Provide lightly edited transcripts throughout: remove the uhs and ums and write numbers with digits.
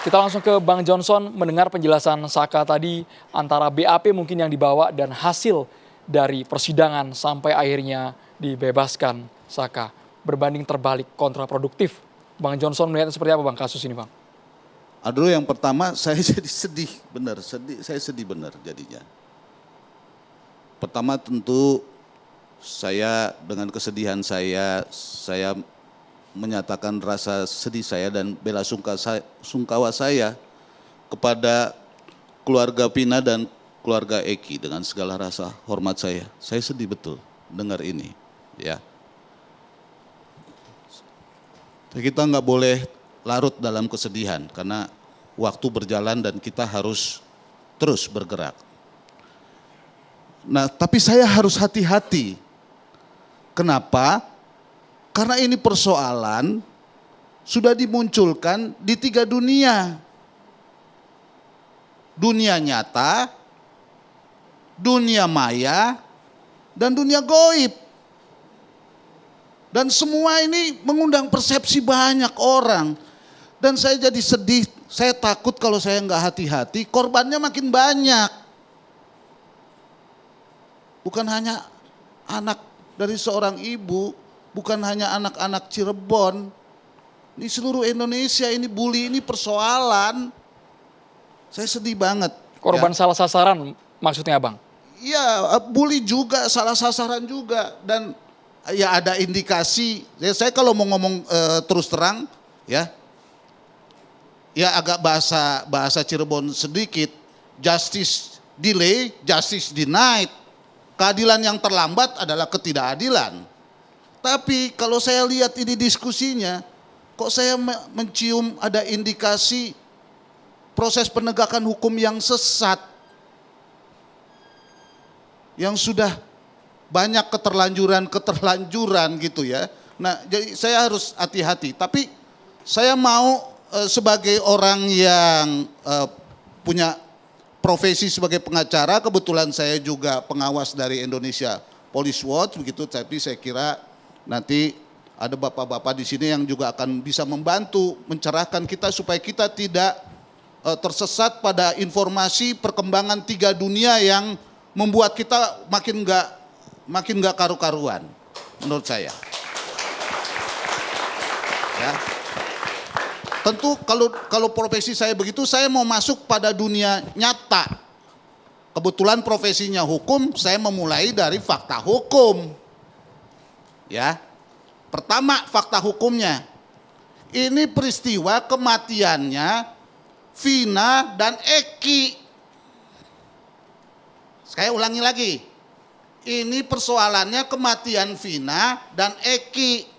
Kita langsung ke Bang Johnson mendengar penjelasan Saka tadi antara BAP mungkin yang dibawa dan hasil dari persidangan sampai akhirnya dibebaskan Saka. Berbanding terbalik, kontraproduktif. Bang Johnson melihatnya seperti apa Bang kasus ini Bang? Aduh, yang pertama saya jadi sedih, benar, saya sedih benar jadinya. Pertama tentu saya dengan kesedihan saya menyatakan rasa sedih saya dan bela sungkawa saya kepada keluarga Pina dan keluarga Eki dengan segala rasa hormat saya. Saya sedih betul dengar ini, ya. Kita nggak boleh larut dalam kesedihan karena waktu berjalan dan kita harus terus bergerak. Nah, tapi saya harus hati-hati. Kenapa? Karena ini persoalan sudah dimunculkan di 3 dunia. Dunia nyata, dunia maya, dan dunia goib. Dan semua ini mengundang persepsi banyak orang. Dan saya jadi sedih, saya takut kalau saya nggak hati-hati, korbannya makin banyak. Bukan hanya anak dari seorang ibu, bukan hanya anak-anak Cirebon. Ini seluruh Indonesia, ini bully, ini persoalan. Saya sedih banget. Korban ya. salah sasaran maksudnya Bang? Iya, bully juga, salah sasaran juga. Dan ya ada indikasi, saya kalau mau ngomong terus terang, ya agak bahasa Cirebon sedikit, justice delay, justice denied. Keadilan yang terlambat adalah ketidakadilan. Tapi kalau saya lihat ini diskusinya, kok saya mencium ada indikasi proses penegakan hukum yang sesat. Yang sudah banyak keterlanjuran gitu ya. Nah, jadi saya harus hati-hati. Tapi saya mau sebagai orang yang punya profesi sebagai pengacara, kebetulan saya juga pengawas dari Indonesia Police Watch begitu, tapi saya kira nanti ada bapak-bapak di sini yang juga akan bisa membantu mencerahkan kita supaya kita tidak tersesat pada informasi perkembangan 3 dunia yang membuat kita makin nggak karu-karuan menurut saya. Ya. Tentu kalau profesi saya begitu, saya mau masuk pada dunia nyata. Kebetulan profesinya hukum, saya memulai dari fakta hukum. Ya. Pertama, fakta hukumnya. Ini peristiwa kematiannya Vina dan Eki. Saya ulangi lagi. Ini persoalannya kematian Vina dan Eki.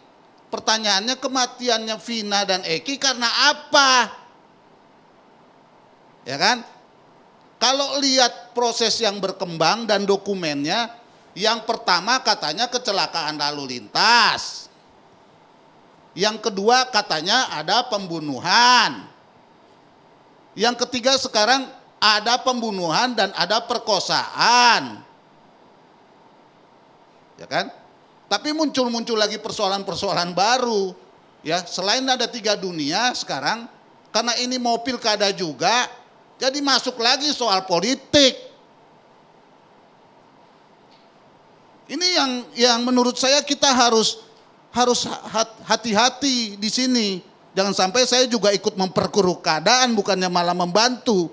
Pertanyaannya, kematiannya Vina dan Eki karena apa? Ya kan? Kalau lihat proses yang berkembang dan dokumennya, yang pertama katanya kecelakaan lalu lintas. Yang kedua katanya ada pembunuhan. Yang ketiga sekarang ada pembunuhan dan ada perkosaan. Ya kan? Tapi muncul lagi persoalan-persoalan baru. Ya, selain ada 3 dunia sekarang, karena ini mau pilkada juga, jadi masuk lagi soal politik. Ini yang menurut saya kita harus hati-hati di sini. Jangan sampai saya juga ikut memperkeruh keadaan, bukannya malah membantu.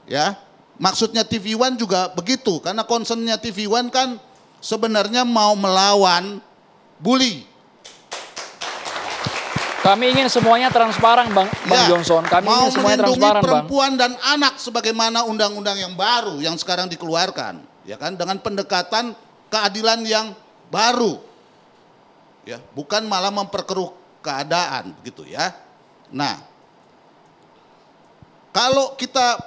Ya, maksudnya TV One juga begitu, karena concernnya TV One kan sebenarnya mau melawan bully. Kami ingin semuanya transparan Bang Johnson. Kami ingin semuanya transparan Bang. Mau perempuan dan anak sebagaimana undang-undang yang baru yang sekarang dikeluarkan, ya kan, dengan pendekatan keadilan yang baru. Ya, bukan malah memperkeruh keadaan begitu ya. Nah, kalau kita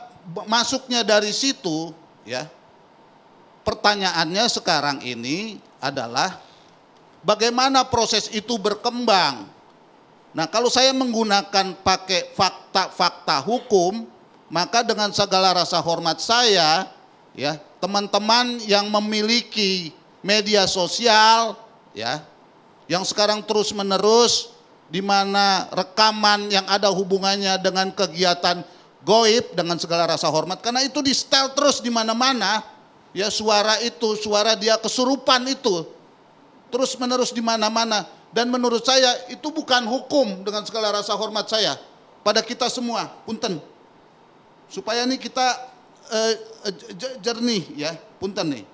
masuknya dari situ, ya, pertanyaannya sekarang ini adalah bagaimana proses itu berkembang. Nah, kalau saya menggunakan pakai fakta-fakta hukum, maka dengan segala rasa hormat saya, ya, teman-teman yang memiliki media sosial, ya, yang sekarang terus-menerus di mana rekaman yang ada hubungannya dengan kegiatan goib dengan segala rasa hormat, karena itu di setel terus di mana-mana, ya suara itu, suara dia kesurupan itu terus menerus di mana-mana, dan menurut saya itu bukan hukum dengan segala rasa hormat saya pada kita semua, punten, supaya nih kita jernih ya, punten nih,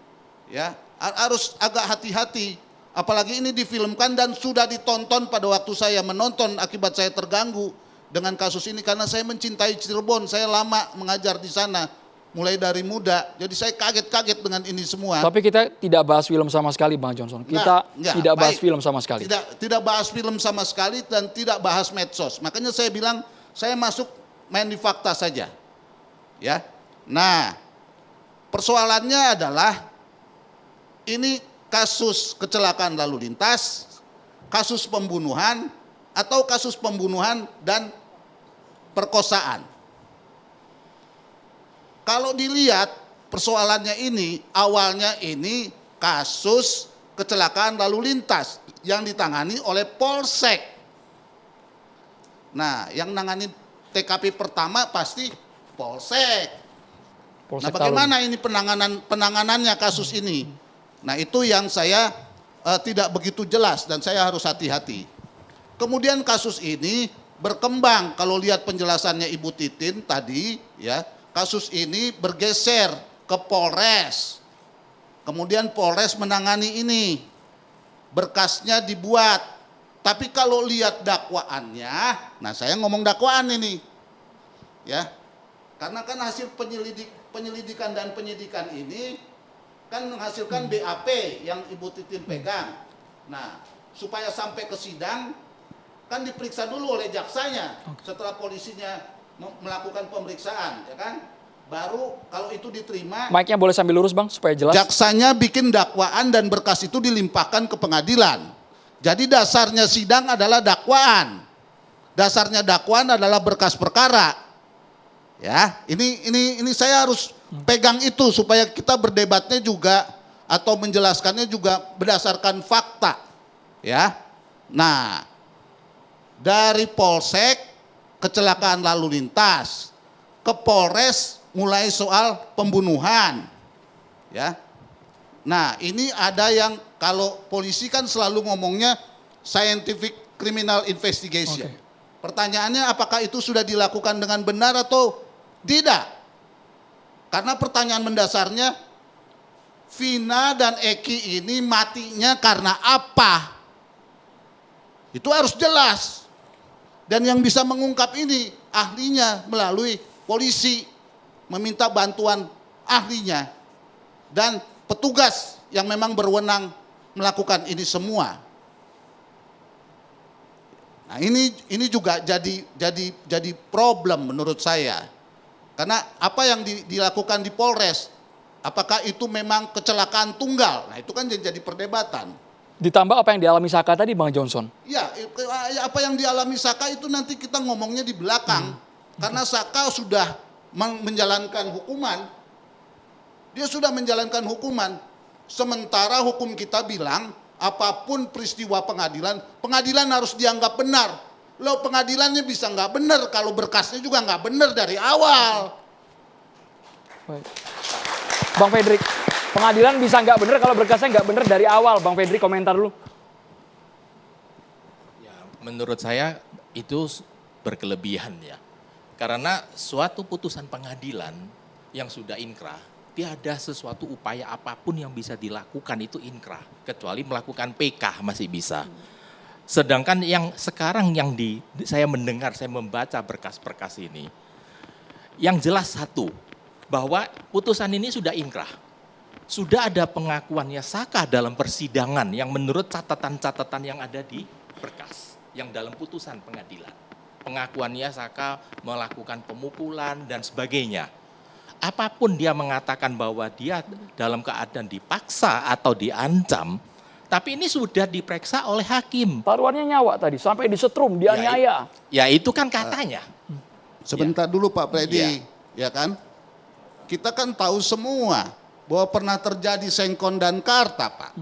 ya harus agak hati-hati. Apalagi ini difilmkan dan sudah ditonton pada waktu saya menonton, akibat saya terganggu dengan kasus ini karena saya mencintai Cirebon, saya lama mengajar di sana mulai dari muda. Jadi saya kaget-kaget dengan ini semua. Tapi kita tidak bahas film sama sekali, Bang Johnson. Kita tidak bahas film sama sekali. Tidak bahas film sama sekali dan tidak bahas medsos. Makanya saya bilang saya masuk main di fakta saja. Ya. Nah, persoalannya adalah ini kasus kecelakaan lalu lintas, kasus pembunuhan, atau kasus pembunuhan dan perkosaan. Kalau dilihat persoalannya ini, awalnya ini kasus kecelakaan lalu lintas yang ditangani oleh Polsek. Nah, yang nangani TKP pertama pasti Polsek. Nah, bagaimana ini penanganannya kasus ini? Nah, itu yang saya tidak begitu jelas dan saya harus hati-hati. Kemudian kasus ini berkembang, kalau lihat penjelasannya Ibu Titin tadi, ya, kasus ini bergeser ke Polres. Kemudian Polres menangani ini, berkasnya dibuat. Tapi kalau lihat dakwaannya, nah saya ngomong dakwaan ini, ya, karena kan hasil penyelidikan dan penyidikan ini kan menghasilkan BAP yang Ibu Titin pegang. Nah, supaya sampai ke sidang kan diperiksa dulu oleh jaksanya setelah polisinya melakukan pemeriksaan, ya kan? Baru kalau itu diterima. Mic-nya boleh sambil lurus, Bang, supaya jelas. Jaksanya bikin dakwaan dan berkas itu dilimpahkan ke pengadilan. Jadi dasarnya sidang adalah dakwaan. Dasarnya dakwaan adalah berkas perkara. Ya, ini saya harus pegang itu supaya kita berdebatnya juga atau menjelaskannya juga berdasarkan fakta. Ya. Nah, dari Polsek kecelakaan lalu lintas ke Polres mulai soal pembunuhan. Ya. Nah, ini ada yang kalau polisi kan selalu ngomongnya scientific criminal investigation. Pertanyaannya apakah itu sudah dilakukan dengan benar atau tidak? Karena pertanyaan mendasarnya, Vina dan Eki ini matinya karena apa? Itu harus jelas. Dan yang bisa mengungkap ini ahlinya melalui polisi, meminta bantuan ahlinya dan petugas yang memang berwenang melakukan ini semua. Nah, ini juga jadi problem menurut saya. Karena apa yang dilakukan di Polres, apakah itu memang kecelakaan tunggal? Nah, itu kan jadi perdebatan. Ditambah apa yang dialami Saka tadi, Bang Johnson? Ya, apa yang dialami Saka itu nanti kita ngomongnya di belakang. Karena Saka sudah menjalankan hukuman. Dia sudah menjalankan hukuman. Sementara hukum kita bilang, apapun peristiwa pengadilan, pengadilan harus dianggap benar. Loh, pengadilannya bisa nggak benar kalau berkasnya juga nggak benar dari awal. Baik. Bang Fedrik, pengadilan bisa nggak benar kalau berkasnya nggak benar dari awal. Bang Fedrik, komentar dulu. Ya, menurut saya itu berkelebihan ya. Karena suatu putusan pengadilan yang sudah inkrah, tiada sesuatu upaya apapun yang bisa dilakukan itu inkrah. Kecuali melakukan PK masih bisa. Sedangkan yang sekarang saya mendengar, saya membaca berkas-berkas ini, yang jelas satu, bahwa putusan ini sudah inkrah. Sudah ada pengakuannya Saka dalam persidangan yang menurut catatan-catatan yang ada di berkas, yang dalam putusan pengadilan. Pengakuannya Saka melakukan pemukulan dan sebagainya. Apapun dia mengatakan bahwa dia dalam keadaan dipaksa atau diancam, tapi ini sudah diperiksa oleh hakim. Taruhannya nyawa tadi, sampai disetrum, dianiaya. Ya itu kan katanya. Sebentar dulu Pak Freddy, ya kan? Kita kan tahu semua bahwa pernah terjadi Sengkon dan Karta, Pak.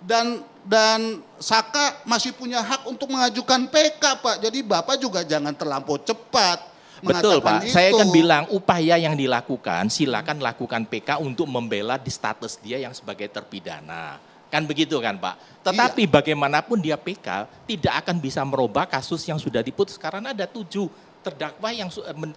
Dan dan Saka masih punya hak untuk mengajukan PK, Pak. Jadi Bapak juga jangan terlampau cepat Betul mengatakan Pak, itu. saya kan bilang upaya yang dilakukan, silakan lakukan PK untuk membela di status dia yang sebagai terpidana. Kan begitu kan Pak? Tetapi bagaimanapun dia PK, tidak akan bisa merubah kasus yang sudah diputus. Karena ada 7 terdakwa yang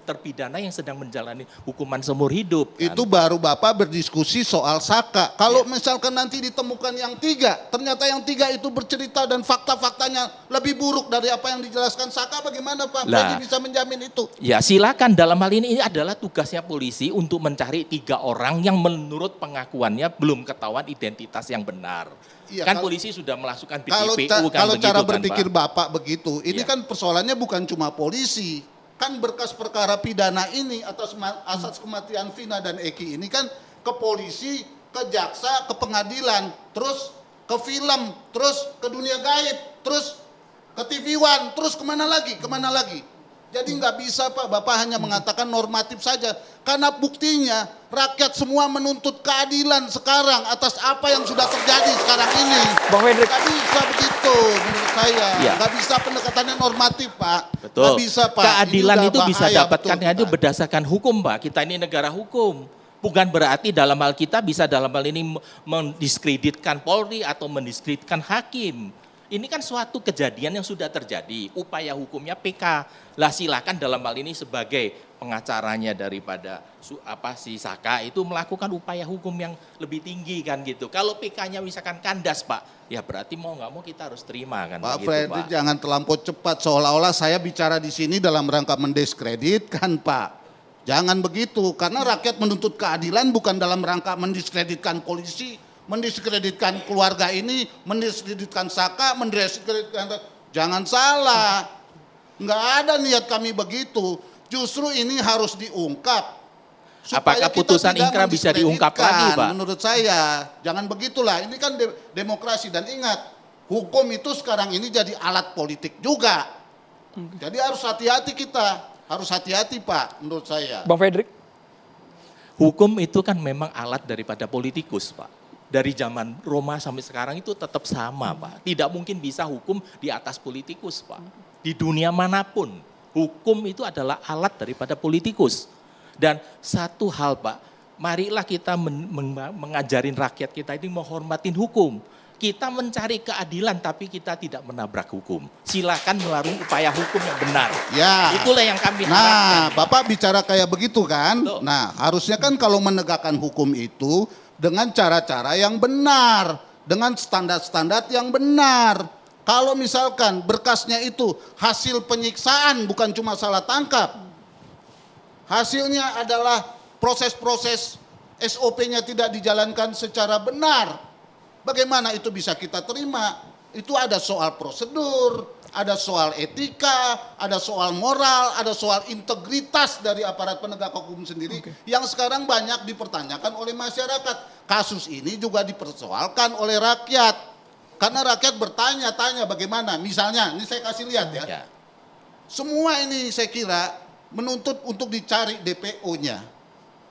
terpidana yang sedang menjalani hukuman seumur hidup. Kan? Itu baru Bapak berdiskusi soal Saka. Kalau misalkan nanti ditemukan yang 3, ternyata yang 3 itu bercerita dan fakta-faktanya lebih buruk dari apa yang dijelaskan Saka, bagaimana Pak Freddy bisa menjamin itu? Ya silakan, dalam hal ini adalah tugasnya polisi untuk mencari 3 orang yang menurut pengakuannya belum ketahuan identitas yang benar. Iya, Kan kalau- polisi sudah melakukan Kalau PDPU kan kalau begitu cara kan, berpikir Pak? Bapak begitu, ini Iya. kan persoalannya bukan cuma polisi. Kan berkas perkara pidana ini atas asas kematian Vina dan Eki ini kan ke polisi, ke jaksa, ke pengadilan, terus ke film, terus ke dunia gaib, terus ke TV One, terus kemana lagi, kemana lagi. Jadi nggak bisa Pak, Bapak hanya mengatakan normatif saja. Karena buktinya rakyat semua menuntut keadilan sekarang atas apa yang sudah terjadi sekarang ini. Bang Hendrik. Nggak bisa begitu menurut saya. Iya. Nggak bisa pendekatannya normatif Pak. Betul. Nggak bisa Pak. Keadilan Ini itu udah bisa bahaya dapatkan betul, itu Pak. berdasarkan hukum, Pak. Kita ini negara hukum. Bukan berarti dalam hal kita bisa dalam hal ini mendiskreditkan Polri atau mendiskreditkan hakim. Ini kan suatu kejadian yang sudah terjadi. Upaya hukumnya PK. Lah silakan dalam hal ini sebagai pengacaranya daripada si Saka itu melakukan upaya hukum yang lebih tinggi kan gitu. Kalau PK-nya misalkan kandas Pak, ya berarti mau nggak mau kita harus terima kan Pak begitu, Freddy Pak. jangan terlampau cepat seolah-olah saya bicara di sini dalam rangka mendiskreditkan Pak. Jangan begitu karena rakyat menuntut keadilan bukan dalam rangka mendiskreditkan polisi, mendiskreditkan keluarga ini, mendiskreditkan Saka, mendiskreditkan. Jangan salah. Nggak ada niat kami begitu. Justru ini harus diungkap. Supaya Apakah kita putusan tidak ingkrah bisa diungkap lagi, mendiskreditkan. Pak? Menurut saya, jangan begitulah. Ini kan demokrasi dan ingat, hukum itu sekarang ini jadi alat politik juga. Jadi harus hati-hati kita, harus hati-hati Pak, menurut saya. Bang Fredrik. Hukum itu kan memang alat daripada politikus, Pak. Dari zaman Roma sampai sekarang itu tetap sama, Pak. Tidak mungkin bisa hukum di atas politikus, Pak. Di dunia manapun, hukum itu adalah alat daripada politikus. Dan satu hal, Pak, marilah kita mengajarin rakyat kita ini menghormatin hukum. Kita mencari keadilan tapi kita tidak menabrak hukum. Silakan melalui upaya hukum yang benar. Ya. Itulah yang kami Nah, harapkan. Bapak bicara kayak begitu kan? Betul. Nah, harusnya kan kalau menegakkan hukum itu dengan cara-cara yang benar, dengan standar-standar yang benar. Kalau misalkan berkasnya itu hasil penyiksaan bukan cuma salah tangkap. Hasilnya adalah proses-proses SOP-nya tidak dijalankan secara benar. Bagaimana itu bisa kita terima? Itu ada soal prosedur, ada soal etika, ada soal moral, ada soal integritas dari aparat penegak hukum sendiri yang sekarang banyak dipertanyakan oleh masyarakat. Kasus ini juga dipersoalkan oleh rakyat. Karena rakyat bertanya-tanya bagaimana. Misalnya, ini saya kasih lihat ya. Ya. Semua ini saya kira menuntut untuk dicari DPO-nya.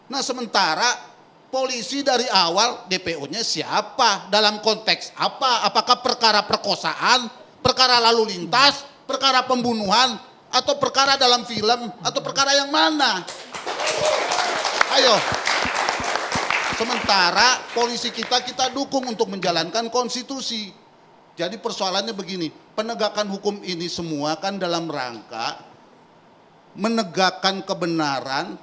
Nah sementara polisi dari awal DPO-nya siapa? Dalam konteks apa? Apakah perkara perkosaan, perkara lalu lintas, perkara pembunuhan, atau perkara dalam film, atau perkara yang mana? Ayo. Sementara polisi kita dukung untuk menjalankan konstitusi. Jadi persoalannya begini, penegakan hukum ini semua kan dalam rangka menegakkan kebenaran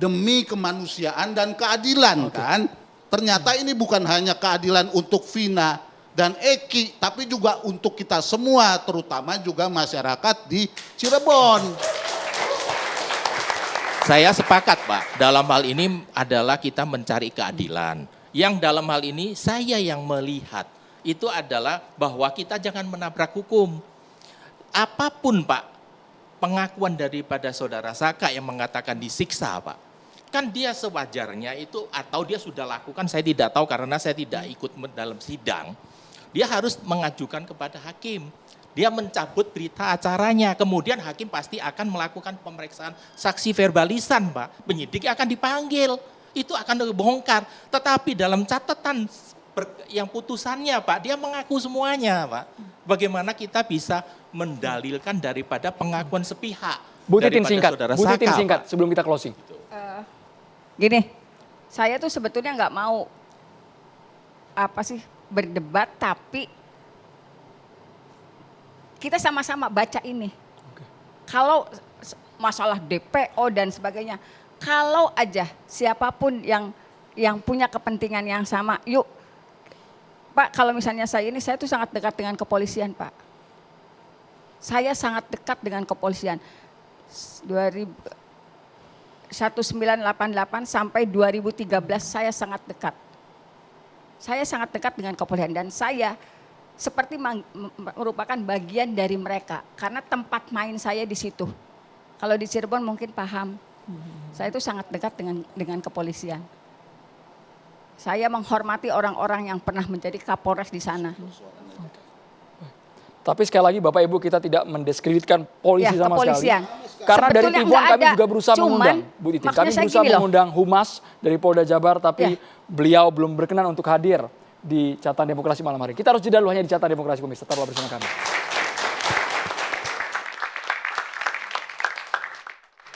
demi kemanusiaan dan keadilan kan. Ternyata ini bukan hanya keadilan untuk Vina dan Eki, tapi juga untuk kita semua, terutama juga masyarakat di Cirebon. Saya sepakat Pak, dalam hal ini adalah kita mencari keadilan. Yang dalam hal ini saya yang melihat, itu adalah bahwa kita jangan menabrak hukum. Apapun Pak, pengakuan daripada saudara Saka yang mengatakan disiksa Pak. Kan dia sewajarnya itu atau dia sudah lakukan, saya tidak tahu karena saya tidak ikut dalam sidang. Dia harus mengajukan kepada hakim. Dia mencabut berita acaranya, kemudian hakim pasti akan melakukan pemeriksaan saksi verbalisan Pak. Penyidik akan dipanggil, itu akan dibongkar. Tetapi dalam catatan yang putusannya Pak, dia mengaku semuanya Pak. Bagaimana kita bisa mendalilkan daripada pengakuan sepihak? Bu Titin daripada singkat, saudara Bu Titin Saka, singkat Pak. sebelum kita closing. Gini, saya tuh sebetulnya nggak mau berdebat, tapi kita sama-sama baca ini. Kalau masalah DPO dan sebagainya, kalau aja siapapun yang punya kepentingan yang sama, yuk Pak, kalau misalnya saya tuh sangat dekat dengan kepolisian Pak. Saya sangat dekat dengan kepolisian. 1988 sampai 2013 saya sangat dekat. Saya sangat dekat dengan kepolisian dan saya seperti merupakan bagian dari mereka karena tempat main saya di situ. Kalau di Cirebon mungkin paham. Saya itu sangat dekat dengan kepolisian. Saya menghormati orang-orang yang pernah menjadi Kapolres di sana. Tapi sekali lagi Bapak Ibu kita tidak mendiskreditkan polisi Ya, sama kepolisian. sekali. Karena dari Sebetulnya Tibuan nggak kami ada. juga berusaha Cuman, mengundang, Bu Titin. Kami maksudnya saya berusaah gini loh. mengundang Humas dari Polda Jabar, tapi Ya. beliau belum berkenan untuk hadir di Catatan Demokrasi malam hari. Kita harus jeda dulu hanya di Catatan Demokrasi, pemirsa. Tetaplah bersama kami.